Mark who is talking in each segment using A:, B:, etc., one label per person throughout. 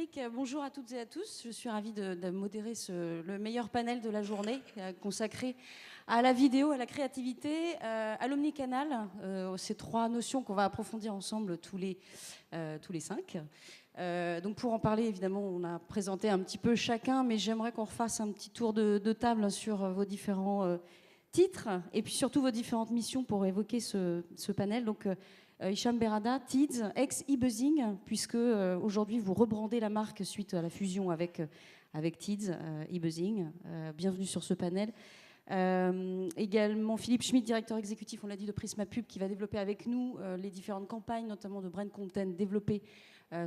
A: Eric, bonjour à toutes et à tous. Je suis ravie de modérer le meilleur panel de la journée consacré à la vidéo, à la créativité, à l'omnicanal. Ces trois notions qu'on va approfondir ensemble tous les 5. Donc pour en parler, évidemment, on a présenté un petit peu chacun, mais j'aimerais qu'on refasse un petit tour de table sur vos différents titres et puis surtout vos différentes missions pour évoquer ce panel. Donc Hicham Berrada, Tids, ex-eBuzzing, puisque aujourd'hui vous rebrandez la marque suite à la fusion avec Tids, eBuzzing. Bienvenue sur ce panel. Également Philippe Schmitt, directeur exécutif, on l'a dit, de Prisma Pub, qui va développer avec nous les différentes campagnes, notamment de brand content développées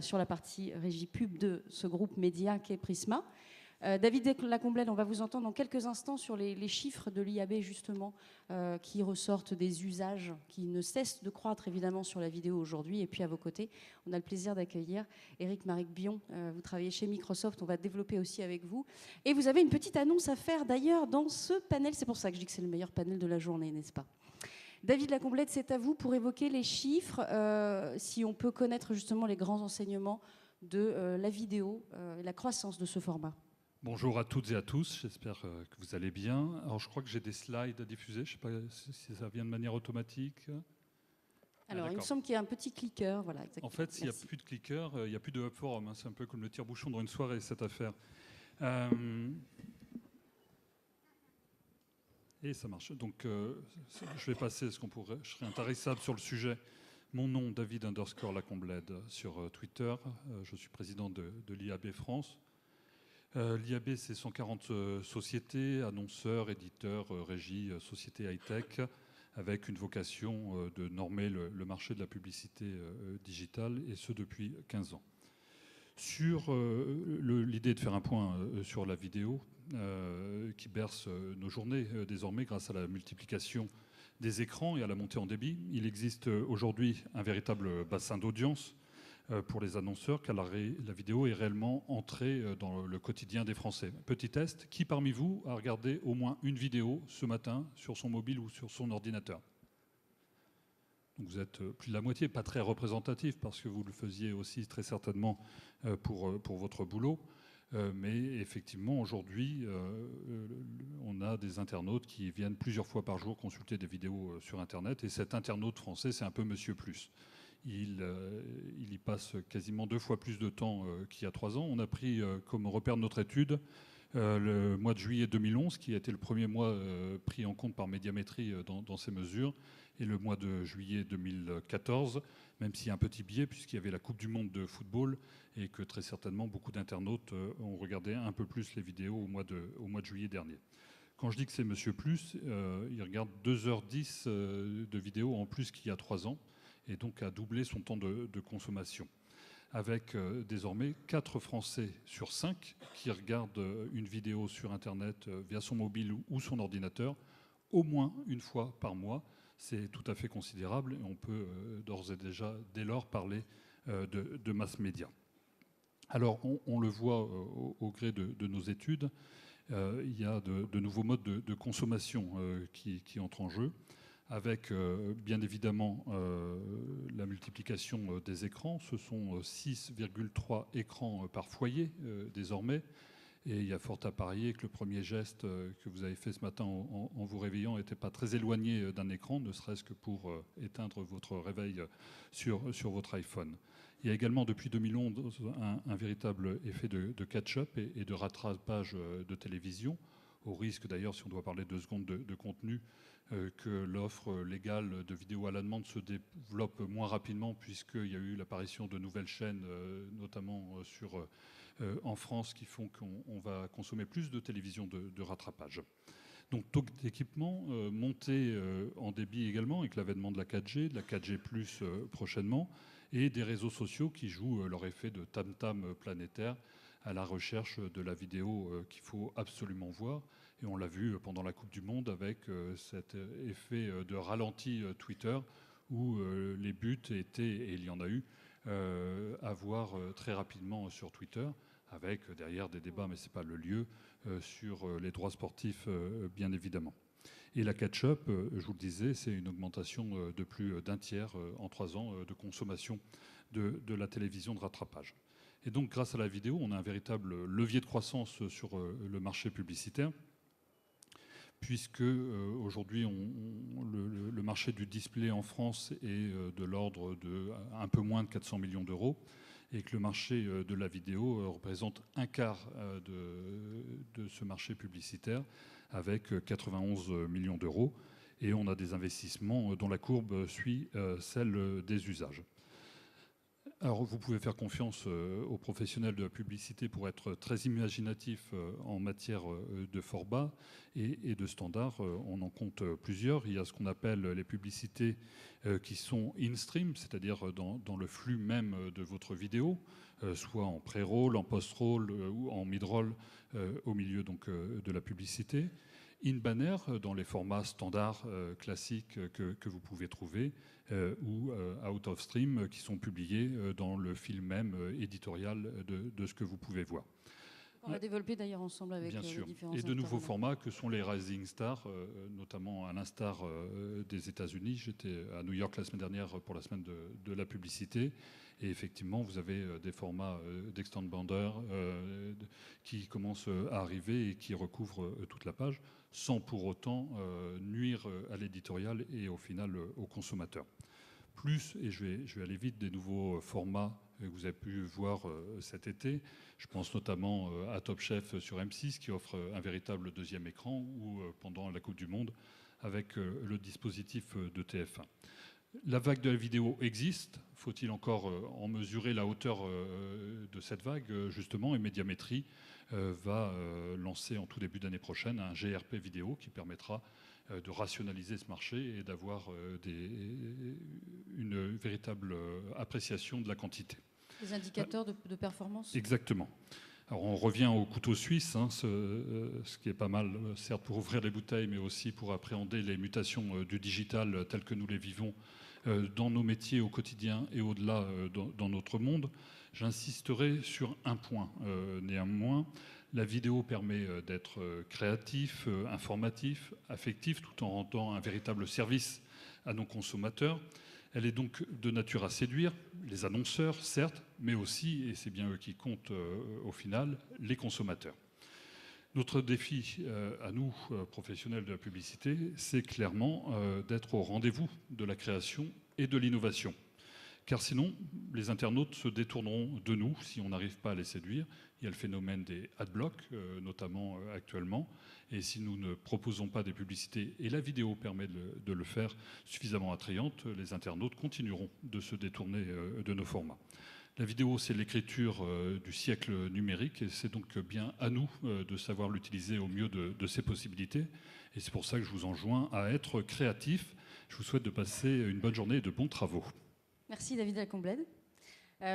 A: sur la partie régie pub de ce groupe média qu'est Prisma. David Lacomblède, on va vous entendre dans quelques instants sur les chiffres de l'IAB justement qui ressortent des usages qui ne cessent de croître évidemment sur la vidéo aujourd'hui. Et puis à vos côtés, on a le plaisir d'accueillir Éric Maric-Bion. Vous travaillez chez Microsoft, on va développer aussi avec vous. Et vous avez une petite annonce à faire d'ailleurs dans ce panel. C'est pour ça que je dis que c'est le meilleur panel de la journée, n'est-ce pas ? David Lacomblède, c'est à vous pour évoquer les chiffres, si on peut connaître justement les grands enseignements de la vidéo et la croissance de ce format.
B: Bonjour à toutes et à tous, j'espère que vous allez bien. Alors je crois que j'ai des slides à diffuser, je ne sais pas si ça vient de manière automatique.
A: Alors il me semble qu'il y a un petit clicker, voilà. Exactement.
B: En fait, s'il n'y a plus de clicker, il n'y a plus de hub forum, hein. C'est un peu comme le tire-bouchon dans une soirée, cette affaire. Et ça marche. Donc je vais passer, je serai intarissable sur le sujet. Mon nom, David_Lacomblède sur Twitter. Je suis président de l'IAB France. L'IAB, c'est 140 sociétés, annonceurs, éditeurs, régies, sociétés high-tech, avec une vocation de normer le marché de la publicité digitale, et ce depuis 15 ans. Sur l'idée de faire un point sur la vidéo, qui berce nos journées désormais grâce à la multiplication des écrans et à la montée en débit, il existe aujourd'hui un véritable bassin d'audience pour les annonceurs, car la vidéo est réellement entrée dans le quotidien des Français. Petit test, qui parmi vous a regardé au moins une vidéo ce matin sur son mobile ou sur son ordinateur ? Donc vous êtes plus de la moitié, pas très représentatif, parce que vous le faisiez aussi très certainement pour votre boulot. Mais effectivement, aujourd'hui, on a des internautes qui viennent plusieurs fois par jour consulter des vidéos sur Internet, et cet internaute français, c'est un peu Monsieur Plus. Il y passe quasiment 2 fois plus de temps qu'il y a 3 ans. On a pris comme repère de notre étude le mois de juillet 2011, qui a été le premier mois pris en compte par Médiamétrie dans ces mesures, et le mois de juillet 2014, même s'il y a un petit biais, puisqu'il y avait la Coupe du Monde de football, et que très certainement beaucoup d'internautes ont regardé un peu plus les vidéos au mois de juillet dernier. Quand je dis que c'est Monsieur Plus, il regarde 2h10 de vidéos en plus qu'il y a 3 ans, et donc a doublé son temps de consommation. Avec désormais 4 Français sur 5 qui regardent une vidéo sur Internet via son mobile ou son ordinateur au moins une fois par mois. C'est tout à fait considérable, et on peut d'ores et déjà, dès lors, parler de mass média. Alors, on le voit au gré de nos études, il y a de nouveaux modes de consommation qui entrent en jeu, avec bien évidemment la multiplication des écrans. Ce sont 6,3 écrans par foyer désormais. Et il y a fort à parier que le premier geste que vous avez fait ce matin en vous réveillant n'était pas très éloigné d'un écran, ne serait-ce que pour éteindre votre réveil sur votre iPhone. Il y a également depuis 2011 un véritable effet de catch-up et de rattrapage de télévision, au risque d'ailleurs, si on doit parler 2 secondes de contenu, que l'offre légale de vidéos à la demande se développe moins rapidement, puisqu'il y a eu l'apparition de nouvelles chaînes, notamment en France, qui font qu'on va consommer plus de télévision de rattrapage. Donc taux d'équipement, montée en débit également, avec l'avènement de la 4G, de la 4G+, prochainement, et des réseaux sociaux qui jouent leur effet de tam-tam planétaire à la recherche de la vidéo qu'il faut absolument voir. Et on l'a vu pendant la Coupe du Monde avec cet effet de ralenti Twitter, où les buts étaient, et il y en a eu, à voir très rapidement sur Twitter, avec derrière des débats, mais ce n'est pas le lieu, sur les droits sportifs, bien évidemment. Et la catch-up, je vous le disais, c'est une augmentation de plus d'1 tiers en 3 ans de consommation de la télévision de rattrapage. Et donc, grâce à la vidéo, on a un véritable levier de croissance sur le marché publicitaire, puisque aujourd'hui, le marché du display en France est de l'ordre de un peu moins de 400 millions d'euros, et que le marché de la vidéo représente un quart de ce marché publicitaire, avec 91 millions d'euros. Et on a des investissements dont la courbe suit celle des usages. Alors, vous pouvez faire confiance aux professionnels de la publicité pour être très imaginatifs en matière de format et de standards. On en compte plusieurs. Il y a ce qu'on appelle les publicités qui sont in-stream, c'est-à-dire dans le flux même de votre vidéo, soit en pré-roll, en post-roll ou en mid-roll au milieu donc, de la publicité. In-banner, dans les formats standards classiques que vous pouvez trouver, ou out of stream, qui sont publiés dans le fil même éditorial de ce que vous pouvez voir.
A: On va développer d'ailleurs ensemble avec
B: Bien
A: les
B: sûr.
A: différents
B: Et de nouveaux
A: acteurs.
B: formats que sont les Rising Stars, notamment à l'instar des États-Unis. J'étais à New York la semaine dernière pour la semaine de la publicité. Et effectivement, vous avez des formats d'extend bander qui commencent à arriver et qui recouvrent toute la page, sans pour autant nuire à l'éditorial et au final au consommateur. Plus, et je vais aller vite, des nouveaux formats que vous avez pu voir cet été. Je pense notamment à Top Chef sur M6 qui offre un véritable deuxième écran, ou pendant la Coupe du Monde avec le dispositif de TF1. La vague de la vidéo existe. Faut-il encore en mesurer la hauteur de cette vague, justement, et Médiamétrie va lancer en tout début d'année prochaine un GRP vidéo qui permettra de rationaliser ce marché et d'avoir une véritable appréciation de la quantité.
A: Les indicateurs de performance.
B: Exactement. Alors on revient au couteau suisse, hein, ce qui est pas mal, certes pour ouvrir les bouteilles, mais aussi pour appréhender les mutations du digital telles que nous les vivons dans nos métiers au quotidien et au-delà dans notre monde. J'insisterai sur un point néanmoins. La vidéo permet d'être créatif, informatif, affectif, tout en rendant un véritable service à nos consommateurs. Elle est donc de nature à séduire les annonceurs, certes, mais aussi, et c'est bien eux qui comptent au final, les consommateurs. Notre défi à nous, professionnels de la publicité, c'est clairement d'être au rendez-vous de la création et de l'innovation. Car sinon, les internautes se détourneront de nous si on n'arrive pas à les séduire. Il y a le phénomène des adblocks, notamment actuellement. Et si nous ne proposons pas des publicités, et la vidéo permet de le faire suffisamment attrayante, les internautes continueront de se détourner de nos formats. La vidéo, c'est l'écriture du siècle numérique, et c'est donc bien à nous de savoir l'utiliser au mieux de ses possibilités. Et c'est pour ça que je vous enjoins à être créatifs. Je vous souhaite de passer une bonne journée et de bons travaux.
A: Merci David Lacomblède.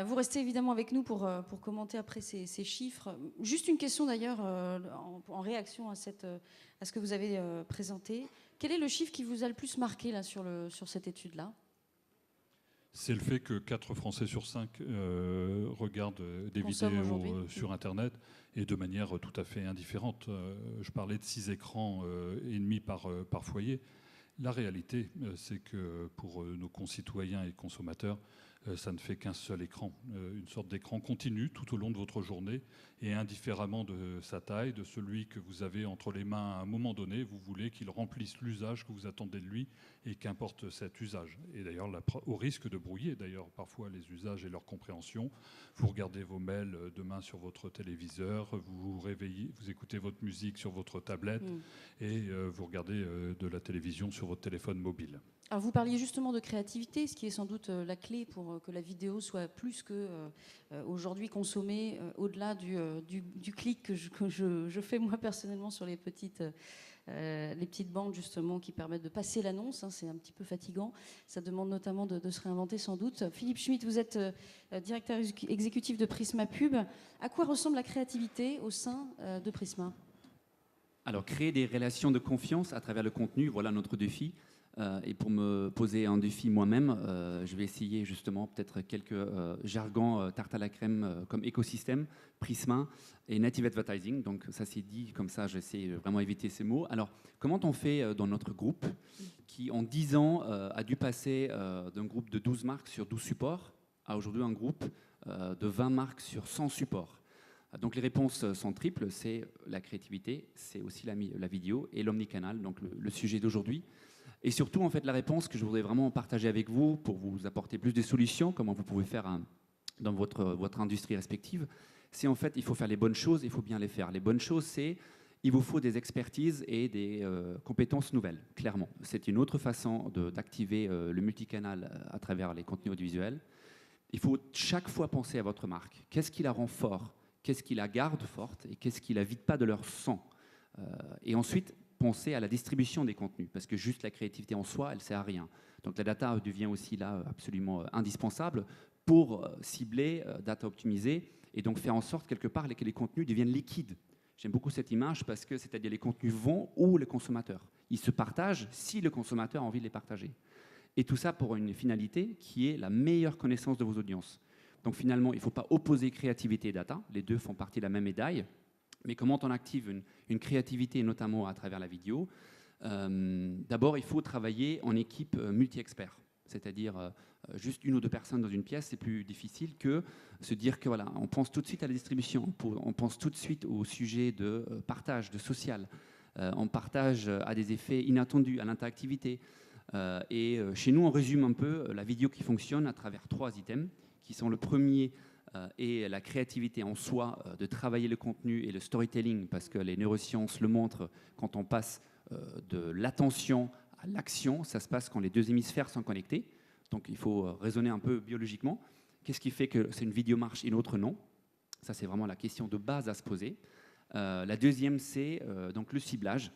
A: Vous restez évidemment avec nous pour commenter après ces chiffres. Juste une question d'ailleurs en réaction à ce que vous avez présenté. Quel est le chiffre qui vous a le plus marqué là, sur cette étude-là ?
B: C'est le fait que 4 Français sur 5 regardent des vidéos sur Internet et de manière tout à fait indifférente. Je parlais de 6 écrans et demi par foyer. La réalité, c'est que pour nos concitoyens et consommateurs, ça ne fait qu'un seul écran, une sorte d'écran continu tout au long de votre journée, et indifféremment de sa taille, de celui que vous avez entre les mains à un moment donné, vous voulez qu'il remplisse l'usage que vous attendez de lui, et qu'importe cet usage. Et d'ailleurs, au risque de brouiller d'ailleurs parfois les usages et leur compréhension, vous regardez vos mails demain sur votre téléviseur, vous vous réveillez, vous écoutez votre musique sur votre tablette, et vous regardez de la télévision sur votre téléphone mobile.
A: Alors vous parliez justement de créativité, ce qui est sans doute la clé pour que la vidéo soit plus que aujourd'hui consommée au-delà du clic que je fais moi personnellement sur les petites bandes justement qui permettent de passer l'annonce. Hein, c'est un petit peu fatigant. Ça demande notamment de se réinventer sans doute. Philippe Schmitt, vous êtes directeur exécutif de Prisma Pub. À quoi ressemble la créativité au sein de Prisma ?
C: Alors créer des relations de confiance à travers le contenu, voilà notre défi. Et pour me poser un défi moi-même, je vais essayer justement peut-être quelques jargons tarte à la crème comme écosystème, Prisma et native advertising. Donc ça c'est dit, comme ça j'essaie vraiment éviter ces mots. Alors comment on fait dans notre groupe qui en 10 ans a dû passer d'un groupe de 12 marques sur 12 supports à aujourd'hui un groupe de 20 marques sur 100 supports. Donc les réponses sont triples, c'est la créativité, c'est aussi la vidéo et l'omnicanal, donc le sujet d'aujourd'hui. Et surtout, en fait, la réponse que je voudrais vraiment partager avec vous pour vous apporter plus de solutions, comment vous pouvez faire dans votre industrie respective, c'est en fait, il faut faire les bonnes choses, il faut bien les faire. Les bonnes choses, c'est il vous faut des expertises et des compétences nouvelles, clairement. C'est une autre façon d'activer le multicanal à travers les contenus audiovisuels. Il faut chaque fois penser à votre marque. Qu'est-ce qui la rend forte? Qu'est-ce qui la garde forte? Et qu'est-ce qui la vide pas de leur sang? Et ensuite, penser à la distribution des contenus, parce que juste la créativité en soi, elle ne sert à rien. Donc la data devient aussi là absolument indispensable pour cibler, data optimiser, et donc faire en sorte quelque part que les contenus deviennent liquides. J'aime beaucoup cette image parce que c'est-à-dire les contenus vont où le consommateur. Ils se partagent si le consommateur a envie de les partager. Et tout ça pour une finalité qui est la meilleure connaissance de vos audiences. Donc finalement, il ne faut pas opposer créativité et data. Les deux font partie de la même médaille. Mais comment on active une créativité, notamment à travers la vidéo? D'abord, il faut travailler en équipe multi-experts. C'est-à-dire juste une ou deux personnes dans une pièce, c'est plus difficile que se dire que voilà, on pense tout de suite à la distribution, on pense tout de suite au sujet de partage, de social, on partage à des effets inattendus, à l'interactivité. Et chez nous, on résume un peu la vidéo qui fonctionne à travers 3 items, qui sont le premier et la créativité en soi, de travailler le contenu et le storytelling, parce que les neurosciences le montrent, quand on passe de l'attention à l'action, ça se passe quand les 2 hémisphères sont connectés. Donc il faut raisonner un peu biologiquement. Qu'est-ce qui fait que c'est une vidéo marche et une autre non? Ça, c'est vraiment la question de base à se poser. La deuxième, c'est donc le ciblage,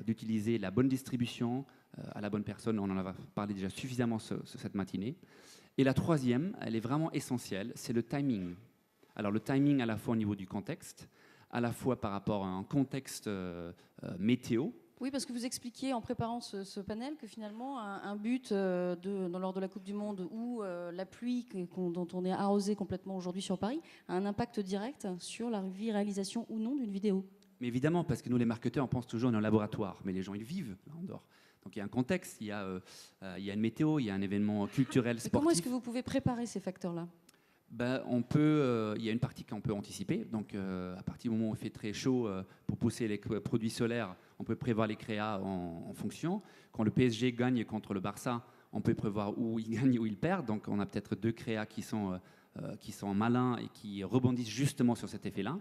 C: d'utiliser la bonne distribution à la bonne personne. On en a parlé déjà suffisamment cette matinée. Et la troisième, elle est vraiment essentielle, c'est le timing. Alors le timing à la fois au niveau du contexte, à la fois par rapport à un contexte météo.
A: Oui, parce que vous expliquiez en préparant ce panel que finalement un but lors de la Coupe du Monde où la pluie dont on est arrosé complètement aujourd'hui sur Paris a un impact direct sur la réalisation ou non d'une vidéo.
C: Mais évidemment, parce que nous les marketeurs, on pense toujours en laboratoire, mais les gens ils vivent là en dehors. Donc il y a un contexte, il y a une météo, il y a un événement culturel, sportif.
A: Comment est-ce que vous pouvez préparer ces facteurs-là?
C: Il y a une partie qu'on peut anticiper. Donc à partir du moment où il fait très chaud, pour pousser les produits solaires, on peut prévoir les créas en fonction. Quand le PSG gagne contre le Barça, on peut prévoir où il gagne, où il perd. Donc on a peut-être 2 créas qui sont malins et qui rebondissent justement sur cet effet-là.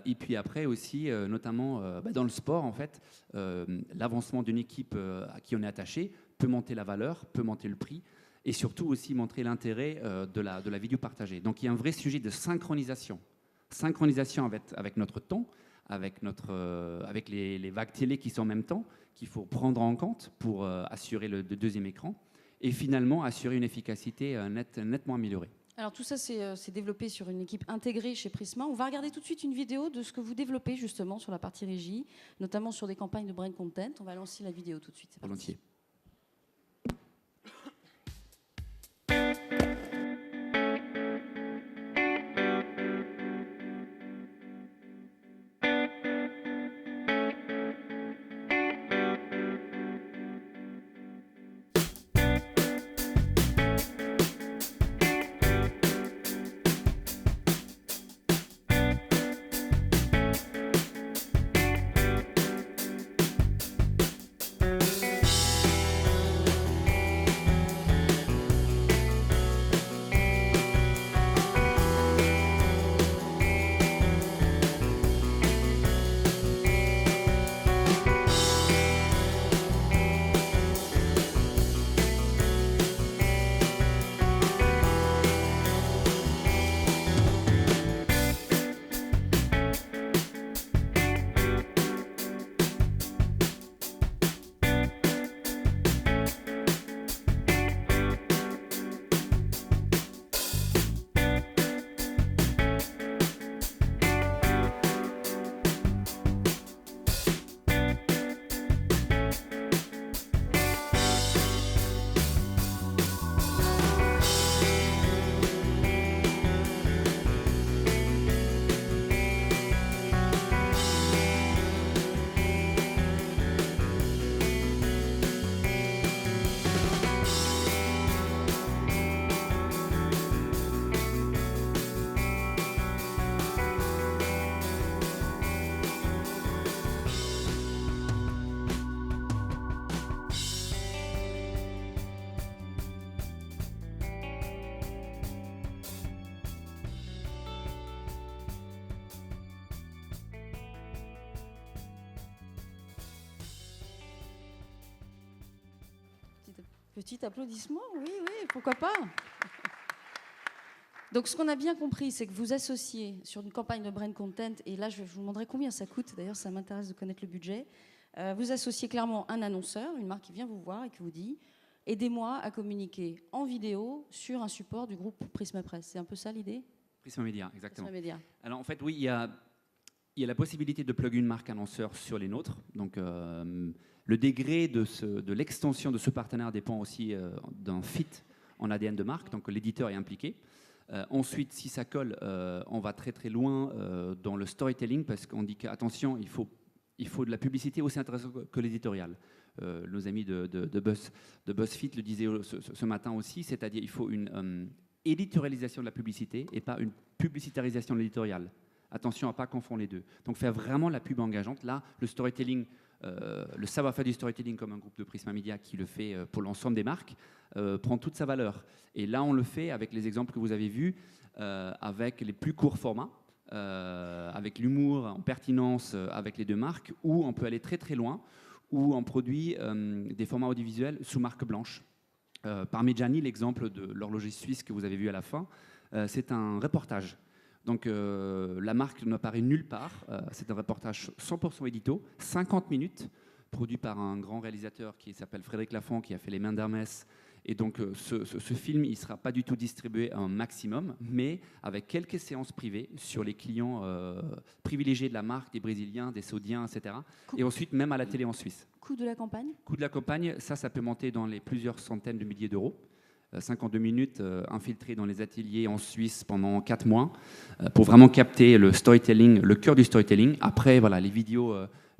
C: Et puis après aussi, notamment dans le sport, en fait, l'avancement d'une équipe à qui on est attaché peut monter la valeur, peut monter le prix, et surtout aussi montrer l'intérêt de la vidéo partagée. Donc il y a un vrai sujet de synchronisation. Synchronisation avec notre ton, avec les vagues télé qui sont en même temps, qu'il faut prendre en compte pour assurer le deuxième écran, et finalement assurer une efficacité nettement améliorée.
A: Alors tout ça, c'est développé sur une équipe intégrée chez Prisma. On va regarder tout de suite une vidéo de ce que vous développez justement sur la partie régie, notamment sur des campagnes de brand content. On va lancer la vidéo tout de suite.
C: Volontiers.
A: Petit applaudissement, oui, pourquoi pas. Donc, ce qu'on a bien compris, c'est que vous associez sur une campagne de brand content, et là, je vous demanderai combien ça coûte. D'ailleurs, ça m'intéresse de connaître le budget. Vous associez clairement un annonceur, une marque qui vient vous voir et qui vous dit « Aidez-moi à communiquer en vidéo sur un support du groupe Prisma Presse ». C'est un peu ça l'idée ?
C: Prisma Media, exactement.
A: Prisma Media.
C: Alors en fait, oui, il y a la possibilité de plugger une marque annonceur sur les nôtres. Donc le degré de l'extension de ce partenaire dépend aussi d'un fit en ADN de marque, donc l'éditeur est impliqué. Ensuite, si ça colle, on va très très loin dans le storytelling parce qu'on dit qu'attention, il faut de la publicité aussi intéressante que l'éditorial. Nos amis de BuzzFeed le disaient ce matin aussi, c'est-à-dire il faut une éditorialisation de la publicité et pas une publicitarisation de l'éditorial. Attention à ne pas confondre les deux. Donc faire vraiment la pub engageante. Là, le storytelling, le savoir-faire du storytelling comme un groupe de Prisma Media qui le fait pour l'ensemble des marques, prend toute sa valeur. Et là, on le fait avec les exemples que vous avez vus, avec les plus courts formats, avec l'humour en pertinence avec les deux marques, où on peut aller très très loin, où on produit des formats audiovisuels sous marque blanche. Parmigiani, l'exemple de l'horloger suisse que vous avez vu à la fin, c'est un reportage. Donc la marque n'apparaît nulle part. C'est un reportage 100% édito, 50 minutes, produit par un grand réalisateur qui s'appelle Frédéric Lafont, qui a fait Les Mains d'Hermès. Et donc ce film, il ne sera pas du tout distribué à un maximum, mais avec quelques séances privées sur les clients privilégiés de la marque, des Brésiliens, des Saudiens, etc. Et ensuite, même à la télé en Suisse.
A: Coût de la campagne ?
C: Coût de la campagne, ça peut monter dans les plusieurs centaines de milliers d'euros. 52 minutes infiltrées dans les ateliers en Suisse pendant 4 mois pour vraiment capter le storytelling, le cœur du storytelling. Après, voilà, les vidéos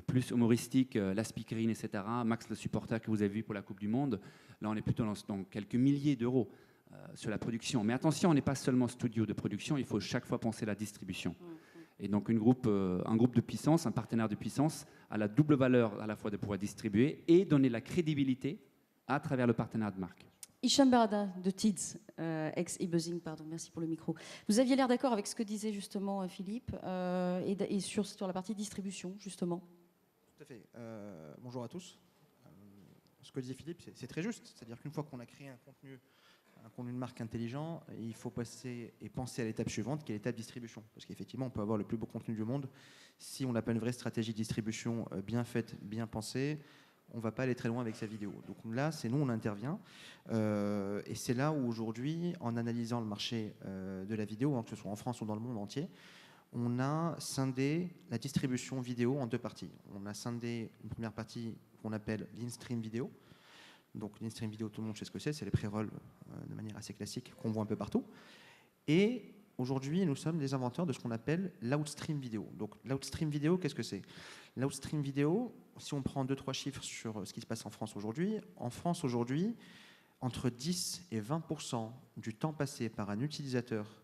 C: plus humoristiques, la speakerine, etc. Max le supporter que vous avez vu pour la Coupe du Monde. Là, on est plutôt dans quelques milliers d'euros sur la production. Mais attention, on n'est pas seulement studio de production, il faut chaque fois penser à la distribution. Et donc un groupe de puissance, un partenaire de puissance, a la double valeur à la fois de pouvoir distribuer et donner la crédibilité à travers le partenaire de marque.
A: Hicham Berrada de TIDS, ex-eBuzzing, pardon, merci pour le micro. Vous aviez l'air d'accord avec ce que disait justement Philippe et sur la partie distribution, justement.
D: Tout à fait. Bonjour à tous. Ce que disait Philippe, c'est très juste. C'est-à-dire qu'une fois qu'on a créé un contenu de marque intelligent, il faut passer et penser à l'étape suivante, qui est l'étape distribution. Parce qu'effectivement, on peut avoir le plus beau contenu du monde. Si on n'a pas une vraie stratégie de distribution bien faite, bien pensée, on ne va pas aller très loin avec sa vidéo. Donc là, c'est nous, on intervient. Et c'est là où aujourd'hui, en analysant le marché de la vidéo, que ce soit en France ou dans le monde entier, on a scindé la distribution vidéo en 2 parties. On a scindé une première partie qu'on appelle l'in-stream vidéo. Donc l'in-stream vidéo, tout le monde sait ce que c'est les pré-rolls de manière assez classique qu'on voit un peu partout. Et aujourd'hui, nous sommes des inventeurs de ce qu'on appelle l'outstream vidéo. Donc l'outstream vidéo, qu'est-ce que c'est ? L'outstream vidéo, si on prend 2-3 chiffres sur ce qui se passe en France aujourd'hui, entre 10 et 20% du temps passé par un utilisateur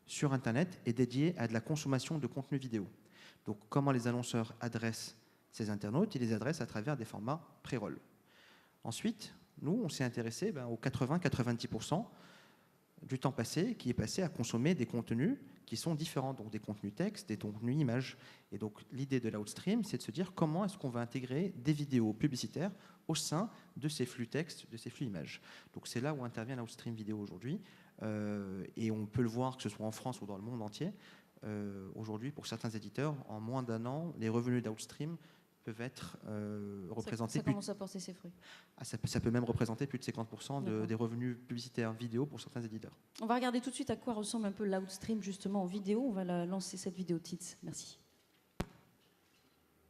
D: sur Internet est dédié à de la consommation de contenu vidéo. Donc comment les annonceurs adressent ces internautes ? Ils les adressent à travers des formats pré-roll. Ensuite, nous, on s'est intéressé aux 80-90% du temps passé qui est passé à consommer des contenus qui sont différents, donc des contenus texte, des contenus images. Et donc l'idée de l'outstream, c'est de se dire comment est-ce qu'on va intégrer des vidéos publicitaires au sein de ces flux texte, de ces flux images. Donc c'est là où intervient l'outstream vidéo aujourd'hui. Et on peut le voir, que ce soit en France ou dans le monde entier. Aujourd'hui, pour certains éditeurs, en moins d'1 an, les revenus d'outstream peuvent être représentés.
A: Ça commence à porter ses fruits.
D: Ça peut même représenter plus de 50% des revenus publicitaires vidéo pour certains éditeurs.
A: On va regarder tout de suite à quoi ressemble un peu l'outstream justement en vidéo. On va lancer cette vidéo TIDS. Merci.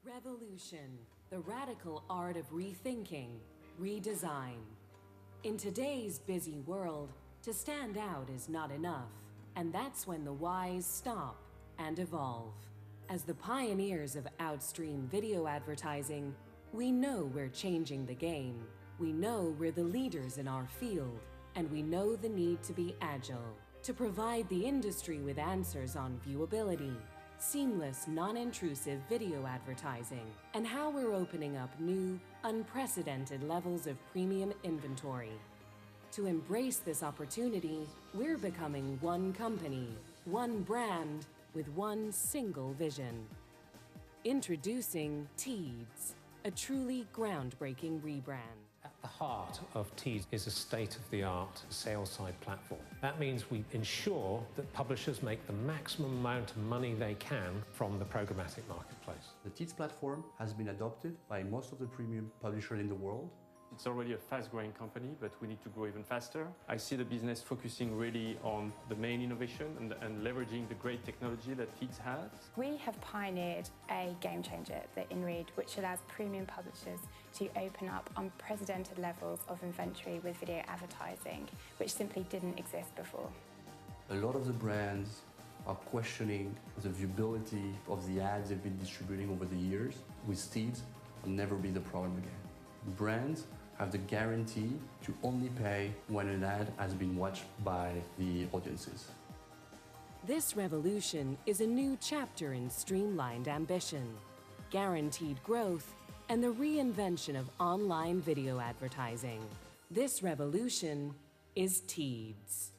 E: Revolution, the radical art of rethinking, redesign. In today's busy world, to stand out is not enough, and that's when the wise stop and evolve. As the pioneers of outstream video advertising, we know we're changing the game. We know we're the leaders in our field, and we know the need to be agile, to provide the industry with answers on viewability, seamless, non-intrusive video advertising, and how we're opening up new, unprecedented levels of premium inventory. To embrace this opportunity, we're becoming one company, one brand, with one single vision. Introducing TIDS, a truly groundbreaking rebrand.
F: the heart of Teads is a state-of-the-art sales-side platform. That means we ensure that publishers make the maximum amount of money they can from the programmatic marketplace.
G: The Teads platform has been adopted by most of the premium publishers in the world.
H: It's already a fast-growing company, but we need to grow even faster. I see the business focusing really on the main innovation and leveraging the great technology that Teads has.
I: We have pioneered a game changer, the InRead, which allows premium publishers to open up unprecedented levels of inventory with video advertising, which simply didn't exist before.
G: A lot of the brands are questioning the viewability of the ads they've been distributing over the years. With Teads, will never be the problem again. Brands have the guarantee to only pay when an ad has been watched by the audiences.
E: This revolution is a new chapter in streamlined ambition, guaranteed growth, and the reinvention of online video advertising. This revolution is Teads.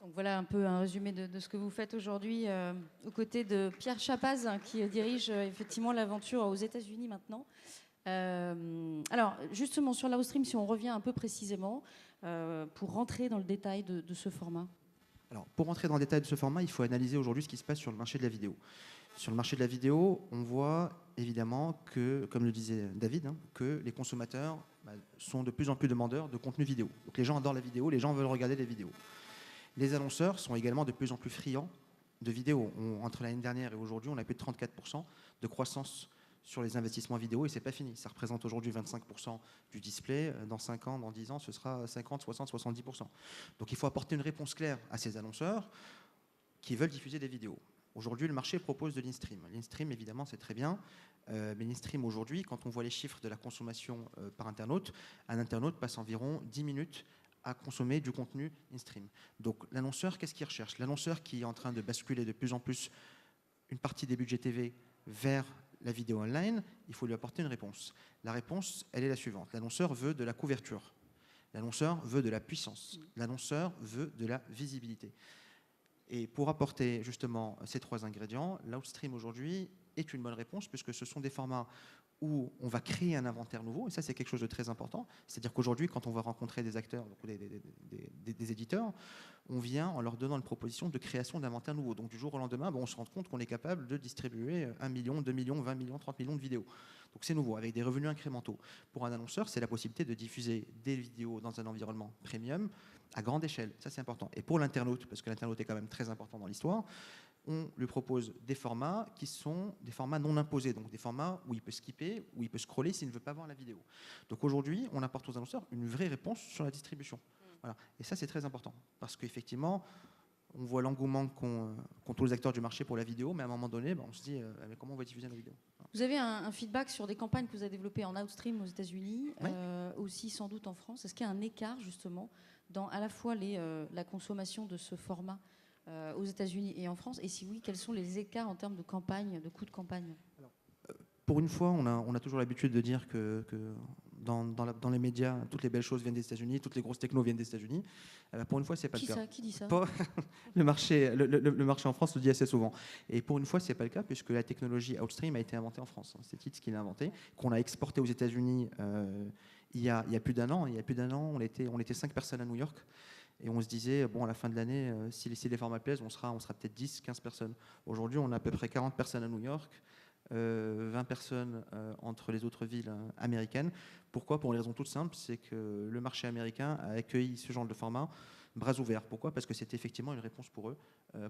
A: Donc voilà un peu un résumé de ce que vous faites aujourd'hui aux côtés de Pierre Chapaz qui dirige effectivement l'aventure aux États-Unis maintenant. Alors justement sur l'Outstream, si on revient un peu précisément pour rentrer dans le détail de ce format.
D: Alors pour rentrer dans le détail de ce format, il faut analyser aujourd'hui ce qui se passe sur le marché de la vidéo. Sur le marché de la vidéo, on voit évidemment que, comme le disait David, que les consommateurs sont de plus en plus demandeurs de contenu vidéo. Donc les gens adorent la vidéo, les gens veulent regarder des vidéos. Les annonceurs sont également de plus en plus friands de vidéos. Entre l'année dernière et aujourd'hui, on a plus de 34% de croissance sur les investissements vidéo et c'est pas fini. Ça représente aujourd'hui 25% du display. Dans 5 ans, dans 10 ans, ce sera 50, 60, 70%. Donc il faut apporter une réponse claire à ces annonceurs qui veulent diffuser des vidéos. Aujourd'hui, le marché propose de l'in-stream. L'in-stream, évidemment, c'est très bien. Mais l'in-stream, aujourd'hui, quand on voit les chiffres de la consommation par internaute, un internaute passe environ 10 minutes à consommer du contenu in-stream. Donc l'annonceur, qu'est-ce qu'il recherche? L'annonceur qui est en train de basculer de plus en plus une partie des budgets TV vers la vidéo online, il faut lui apporter une réponse. La réponse, elle est la suivante. L'annonceur veut de la couverture. L'annonceur veut de la puissance. L'annonceur veut de la visibilité. Et pour apporter justement ces 3 ingrédients, l'Outstream aujourd'hui est une bonne réponse puisque ce sont des formats où on va créer un inventaire nouveau, et ça c'est quelque chose de très important. C'est-à-dire qu'aujourd'hui, quand on va rencontrer des acteurs, donc des éditeurs, on vient en leur donnant une proposition de création d'inventaire nouveau. Donc du jour au lendemain, on se rend compte qu'on est capable de distribuer 1 million, 2 millions, 20 millions, 30 millions de vidéos. Donc c'est nouveau, avec des revenus incrémentaux. Pour un annonceur, c'est la possibilité de diffuser des vidéos dans un environnement premium à grande échelle. Ça c'est important. Et pour l'internaute, parce que l'internaute est quand même très important dans l'histoire, on lui propose des formats qui sont des formats non imposés, donc des formats où il peut skipper, où il peut scroller s'il ne veut pas voir la vidéo. Donc aujourd'hui, on apporte aux annonceurs une vraie réponse sur la distribution. Voilà. Et ça, c'est très important, parce qu'effectivement, on voit l'engouement qu'ont tous les acteurs du marché pour la vidéo, mais à un moment donné, on se dit, mais comment on va diffuser la vidéo?
A: Vous avez un feedback sur des campagnes que vous avez développées en Outstream aux États-Unis,
D: oui.
A: Aussi sans doute en France. Est-ce qu'il y a un écart justement dans à la fois la consommation de ce format aux États-Unis et en France? Et si oui, quels sont les écarts en termes de campagne, de coûts de campagne?
D: Alors, pour une fois, on a toujours l'habitude de dire que dans les médias, toutes les belles choses viennent des États-Unis, toutes les grosses technos viennent des États-Unis. Pour une fois, c'est pas le cas.
A: Qui dit ça?
D: Le marché en France le dit assez souvent. Et pour une fois, c'est pas le cas puisque la technologie Outstream a été inventée en France. C'est Teads qui l'a inventée, qu'on a exporté aux États-Unis il y a plus d'un an. Il y a plus d'un an, on était 5 personnes à New York. Et on se disait, à la fin de l'année, si les formats plaisent, on sera peut-être 10, 15 personnes. Aujourd'hui, on a à peu près 40 personnes à New York, 20 personnes entre les autres villes américaines. Pourquoi? Pour une raison toute simple, c'est que le marché américain a accueilli ce genre de format bras ouverts. Pourquoi? Parce que c'était effectivement une réponse pour eux,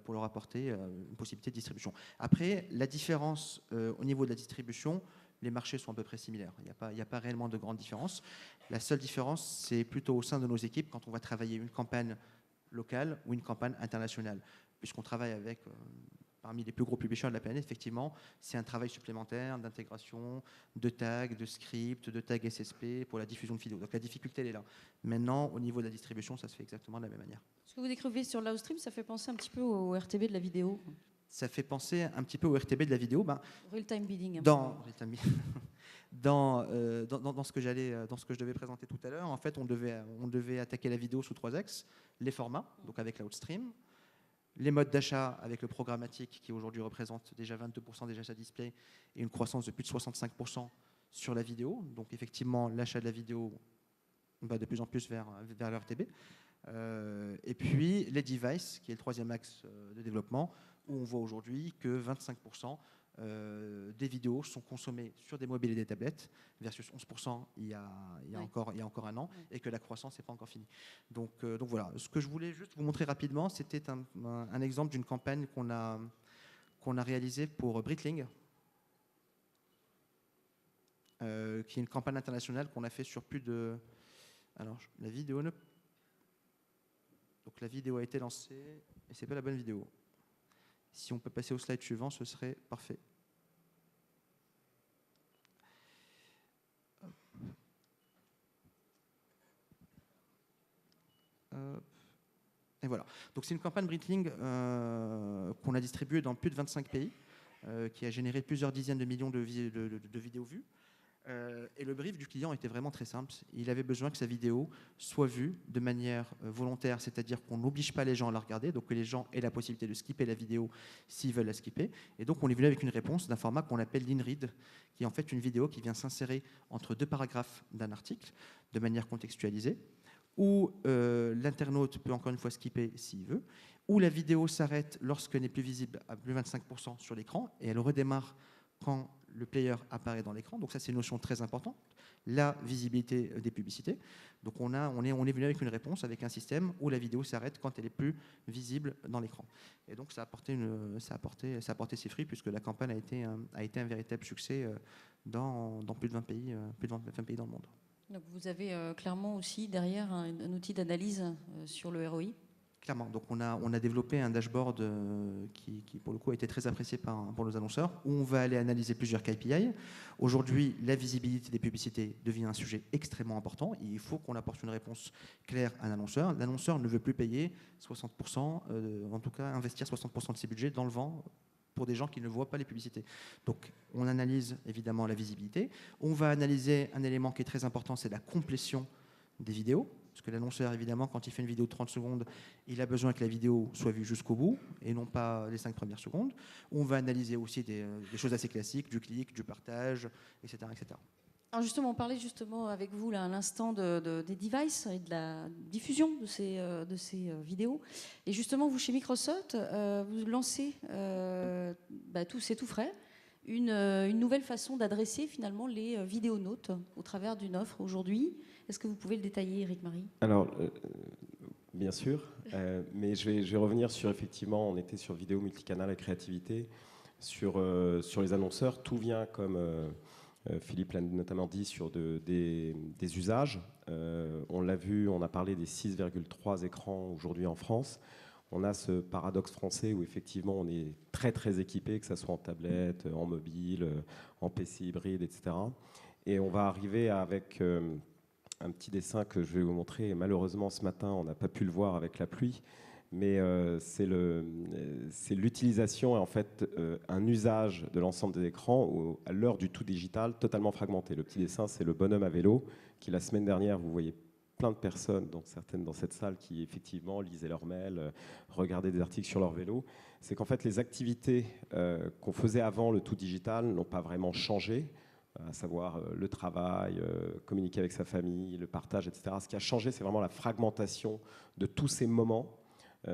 D: pour leur apporter une possibilité de distribution. Après, la différence au niveau de la distribution, les marchés sont à peu près similaires. Il n'y a pas réellement de grande différence. La seule différence, c'est plutôt au sein de nos équipes quand on va travailler une campagne locale ou une campagne internationale. Puisqu'on travaille avec parmi les plus gros publishers de la planète, effectivement, c'est un travail supplémentaire d'intégration, de tags, de scripts, de tags SSP pour la diffusion de vidéos. Donc la difficulté, elle est là. Maintenant, au niveau de la distribution, ça se fait exactement de la même manière.
A: Ce que vous décrivez sur l'Outstream, ça fait penser un petit peu au RTB de la vidéo.
D: Ça fait penser un petit peu au RTB de la vidéo.
A: Real-time bidding.
D: Dans ce que je devais présenter tout à l'heure, en fait, on devait attaquer la vidéo sous 3 axes. Les formats, donc avec l'Outstream, les modes d'achat avec le programmatique qui aujourd'hui représente déjà 22% des achats display et une croissance de plus de 65% sur la vidéo. Donc effectivement, l'achat de la vidéo va de plus en plus vers l'RTB. Et puis les devices, qui est le troisième axe de développement, où on voit aujourd'hui que 25% des vidéos sont consommées sur des mobiles et des tablettes, versus 11% il y a encore un an, et que la croissance n'est pas encore finie. Donc voilà, ce que je voulais juste vous montrer rapidement, c'était un exemple d'une campagne qu'on a réalisée pour Breitling, qui est une campagne internationale qu'on a fait sur plus de... Alors, la vidéo ne... Donc la vidéo a été lancée, et c'est pas la bonne vidéo. Si on peut passer au slide suivant, ce serait parfait. Et voilà. Donc c'est une campagne Breitling qu'on a distribuée dans plus de 25 pays, qui a généré plusieurs dizaines de millions de vidéos vues. Et le brief du client était vraiment très simple. Il avait besoin que sa vidéo soit vue de manière volontaire, c'est-à-dire qu'on n'oblige pas les gens à la regarder, donc que les gens aient la possibilité de skipper la vidéo s'ils veulent la skipper. Et donc on est venu avec une réponse d'un format qu'on appelle l'InRead, qui est en fait une vidéo qui vient s'insérer entre deux paragraphes d'un article de manière contextualisée, où l'internaute peut encore une fois skipper s'il veut, où la vidéo s'arrête lorsqu'elle n'est plus visible à plus de 25% sur l'écran, et elle redémarre quand le player apparaît dans l'écran. Donc ça, c'est une notion très importante, la visibilité des publicités. Donc on est venu avec une réponse, avec un système où la vidéo s'arrête quand elle est plus visible dans l'écran. Et donc ça a apporté ses fruits, puisque la campagne a été un véritable succès dans plus de 20 pays dans le monde.
A: Donc vous avez clairement aussi derrière un outil d'analyse sur le ROI.
D: Clairement. Donc on a développé un dashboard qui pour le coup a été très apprécié pour nos annonceurs, où on va aller analyser plusieurs KPI. Aujourd'hui, la visibilité des publicités devient un sujet extrêmement important. Il faut qu'on apporte une réponse claire à un annonceur. L'annonceur ne veut plus payer 60%, en tout cas investir 60% de ses budgets dans le vent pour des gens qui ne voient pas les publicités. Donc on analyse évidemment la visibilité. On va analyser un élément qui est très important, c'est la complétion des vidéos. Parce que l'annonceur, évidemment, quand il fait une vidéo de 30 secondes, il a besoin que la vidéo soit vue jusqu'au bout et non pas les 5 premières secondes. On va analyser aussi des choses assez classiques, du clic, du partage, etc. etc.
A: Alors justement, on parlait justement avec vous là, à l'instant des devices et de la diffusion de ces vidéos. Et justement, vous, chez Microsoft, vous lancez, c'est tout frais, une nouvelle façon d'adresser finalement les vidéonautes au travers d'une offre aujourd'hui. Est-ce que vous pouvez le détailler, Éric-Marie ?
J: Alors, bien sûr, mais je vais revenir sur, effectivement, on était sur vidéo multicanal et créativité, sur les annonceurs. Tout vient, comme Philippe l'a notamment dit, sur des usages. On l'a vu, on a parlé des 6,3 écrans aujourd'hui en France. On a ce paradoxe français où effectivement on est très très équipé, que ce soit en tablette, en mobile, en PC hybride, etc. Et on va arriver avec un petit dessin que je vais vous montrer. Et malheureusement ce matin on n'a pas pu le voir avec la pluie, mais c'est l'utilisation et en fait un usage de l'ensemble des écrans à l'heure du tout digital totalement fragmenté. Le petit dessin, c'est le bonhomme à vélo qui la semaine dernière, vous voyez plein de personnes, dont certaines dans cette salle, qui effectivement lisaient leurs mails, regardaient des articles sur leur vélo. C'est qu'en fait les activités qu'on faisait avant le tout digital n'ont pas vraiment changé, à savoir le travail, communiquer avec sa famille, le partage, etc. Ce qui a changé, c'est vraiment la fragmentation de tous ces moments.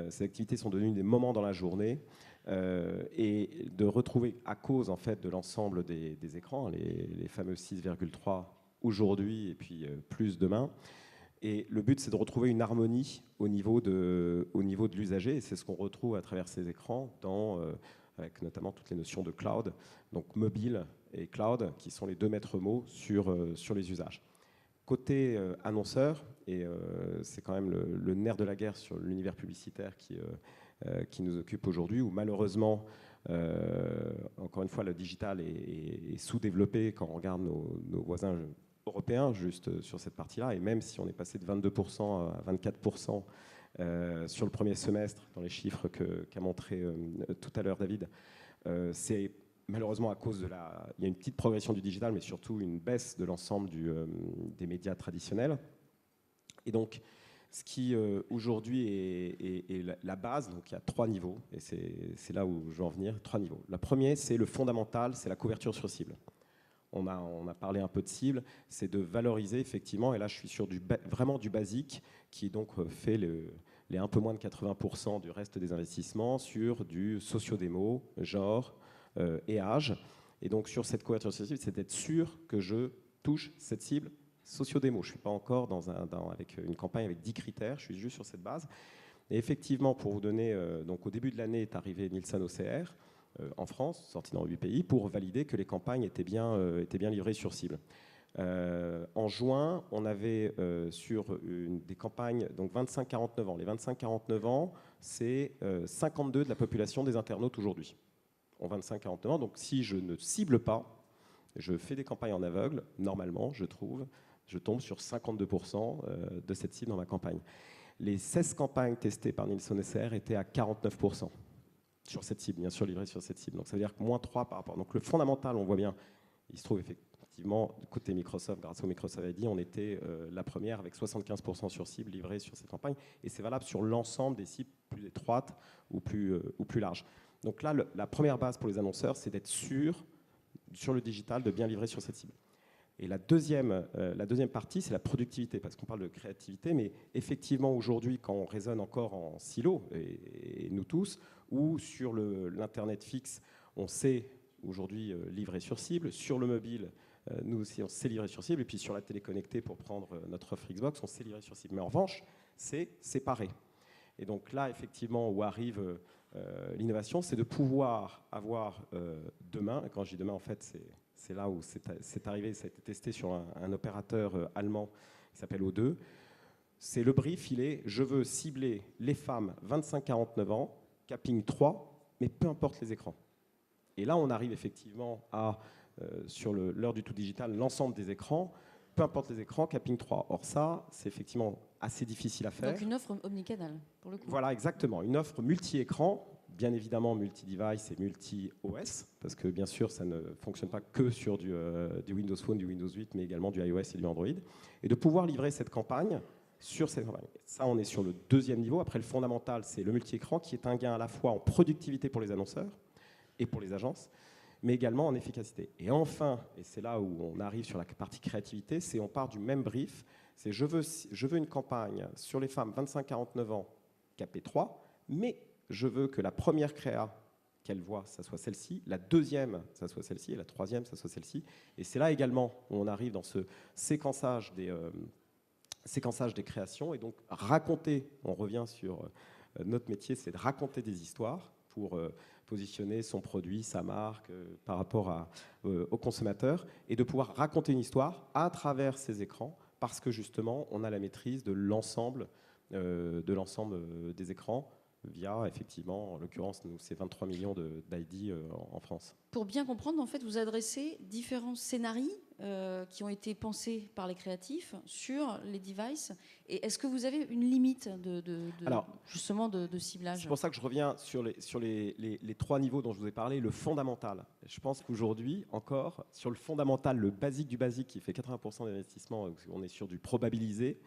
J: Ces activités sont devenues des moments dans la journée et de retrouver, à cause en fait de l'ensemble des écrans, les fameux 6,3 aujourd'hui et puis plus demain. Et le but, c'est de retrouver une harmonie au niveau de l'usager, et c'est ce qu'on retrouve à travers ces écrans, avec notamment toutes les notions de cloud, donc mobile et cloud, qui sont les deux maîtres mots sur les usages. Côté annonceur, et c'est quand même le nerf de la guerre sur l'univers publicitaire qui nous occupe aujourd'hui, où malheureusement, encore une fois, le digital est sous-développé quand on regarde nos voisins européens, juste sur cette partie-là, et même si on est passé de 22% à 24% sur le premier semestre, dans les chiffres qu'a montré tout à l'heure David, c'est malheureusement à cause il y a une petite progression du digital, mais surtout une baisse de l'ensemble des médias traditionnels. Et donc, ce qui aujourd'hui est la base, donc il y a 3 niveaux, et c'est là où je veux en venir, 3 niveaux. Le premier, c'est le fondamental, c'est la couverture sur cible. on a parlé un peu de cible, c'est de valoriser effectivement, et là je suis sur vraiment du basique, qui donc fait les un peu moins de 80% du reste des investissements sur du socio-démo, genre et âge. Et donc sur cette couverture socio-cible, c'est d'être sûr que je touche cette cible socio-démo. Je ne suis pas encore avec une campagne avec 10 critères, je suis juste sur cette base. Et effectivement, pour vous donner, donc au début de l'année est arrivé Nielsen OCR en France, sorti dans 8 pays, pour valider que les campagnes étaient bien livrées sur cible. En juin, on avait sur des campagnes, donc 25-49 ans. Les 25-49 ans, c'est 52 de la population des internautes aujourd'hui. En 25-49 ans, donc si je ne cible pas, je fais des campagnes en aveugle, normalement, je tombe sur 52% de cette cible dans ma campagne. Les 16 campagnes testées par Nielsen OCR étaient à 49% sur cette cible, bien sûr livrées sur cette cible. Donc ça veut dire que moins 3 par rapport. Donc le fondamental, on voit bien, il se trouve effectivement, côté Microsoft, grâce au Microsoft ID, on était la première avec 75% sur cible livrées sur cette campagne. Et c'est valable sur l'ensemble des cibles plus étroites ou plus larges. Donc là, la première base pour les annonceurs, c'est d'être sûr sur le digital de bien livrer sur cette cible. Et la deuxième partie, c'est la productivité, parce qu'on parle de créativité, mais effectivement, aujourd'hui, quand on raisonne encore en silo, et nous tous, ou sur l'Internet fixe, on sait aujourd'hui livrer sur cible. Sur le mobile, nous aussi, on sait livrer sur cible. Et puis sur la télé connectée, pour prendre notre offre Xbox, on sait livrer sur cible. Mais en revanche, c'est séparé. Et donc là, effectivement, où arrive l'innovation, c'est de pouvoir avoir demain, et quand je dis demain, en fait, c'est là où c'est arrivé, ça a été testé sur un opérateur allemand qui s'appelle O2. C'est le brief, je veux cibler les femmes 25-49 ans, capping 3, mais peu importe les écrans. Et là, on arrive effectivement à, sur l'heure du tout digital, l'ensemble des écrans, peu importe les écrans, capping 3. Or ça, c'est effectivement assez difficile à faire.
A: Donc une offre omnicanale, pour le coup.
J: Voilà, exactement. Une offre multi-écran, bien évidemment multi-device et multi-OS, parce que bien sûr, ça ne fonctionne pas que sur du Windows Phone, du Windows 8, mais également du iOS et du Android. Et de pouvoir livrer cette campagne sur cette campagne. Ça, on est sur le deuxième niveau. Après, le fondamental, c'est le multi-écran, qui est un gain à la fois en productivité pour les annonceurs et pour les agences, mais également en efficacité. Et enfin, et c'est là où on arrive sur la partie créativité, c'est on part du même brief, c'est je veux une campagne sur les femmes 25-49 ans, KP3, mais je veux que la première créa qu'elle voit, ça soit celle-ci, la deuxième, ça soit celle-ci, et la troisième, ça soit celle-ci. Et c'est là également où on arrive dans ce séquençage des créations, et donc raconter, on revient sur notre métier, c'est de raconter des histoires pour positionner son produit, sa marque par rapport au consommateur, et de pouvoir raconter une histoire à travers ces écrans, parce que justement, on a la maîtrise de l'ensemble des écrans, via, effectivement, en l'occurrence, c'est 23 millions d'ID en France.
A: Pour bien comprendre, en fait, vous adressez différents scénarios qui ont été pensés par les créatifs sur les devices. Et est-ce que vous avez une limite justement de ciblage ?
J: C'est pour ça que je reviens sur les trois niveaux dont je vous ai parlé. Le fondamental. Je pense qu'aujourd'hui, encore, sur le fondamental, le basique du basique, qui fait 80% d'investissement, on est sur du probabilisé,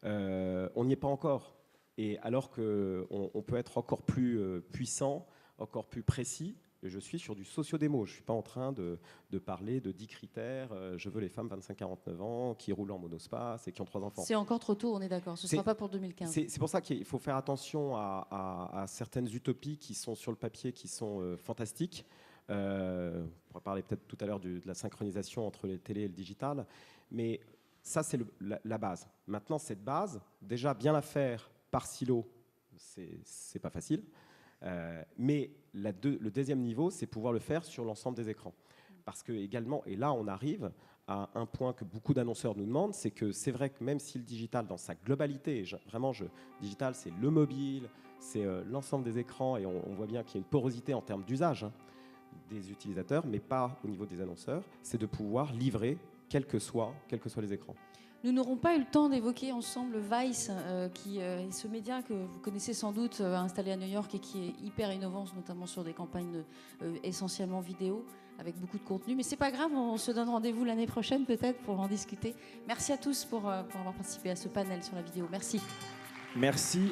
J: on n'y est pas encore. Et alors qu'on peut être encore plus puissant, encore plus précis, je suis sur du socio-démo. Je ne suis pas en train de parler de 10 critères. Je veux les femmes 25-49 ans qui roulent en monospace et qui ont 3 enfants.
A: C'est encore trop tôt, on est d'accord. Ce ne sera pas pour 2015.
J: C'est pour ça qu'il faut faire attention à certaines utopies qui sont sur le papier, qui sont fantastiques. On pourra parler peut-être tout à l'heure de la synchronisation entre les télés et le digital. Mais ça, c'est la base. Maintenant, cette base, déjà bien la faire par silo, c'est pas facile. Mais le deuxième niveau, c'est pouvoir le faire sur l'ensemble des écrans. Parce que également, et là on arrive à un point que beaucoup d'annonceurs nous demandent, c'est que c'est vrai que même si le digital dans sa globalité, digital c'est le mobile, c'est l'ensemble des écrans, et on voit bien qu'il y a une porosité en termes d'usage des utilisateurs, mais pas au niveau des annonceurs, c'est de pouvoir livrer quels que soient les écrans.
A: Nous n'aurons pas eu le temps d'évoquer ensemble Vice, qui est ce média que vous connaissez sans doute, installé à New York et qui est hyper innovant, notamment sur des campagnes essentiellement vidéo, avec beaucoup de contenu. Mais c'est pas grave, on se donne rendez-vous l'année prochaine peut-être pour en discuter. Merci à tous pour avoir participé à ce panel sur la vidéo. Merci.
J: Merci.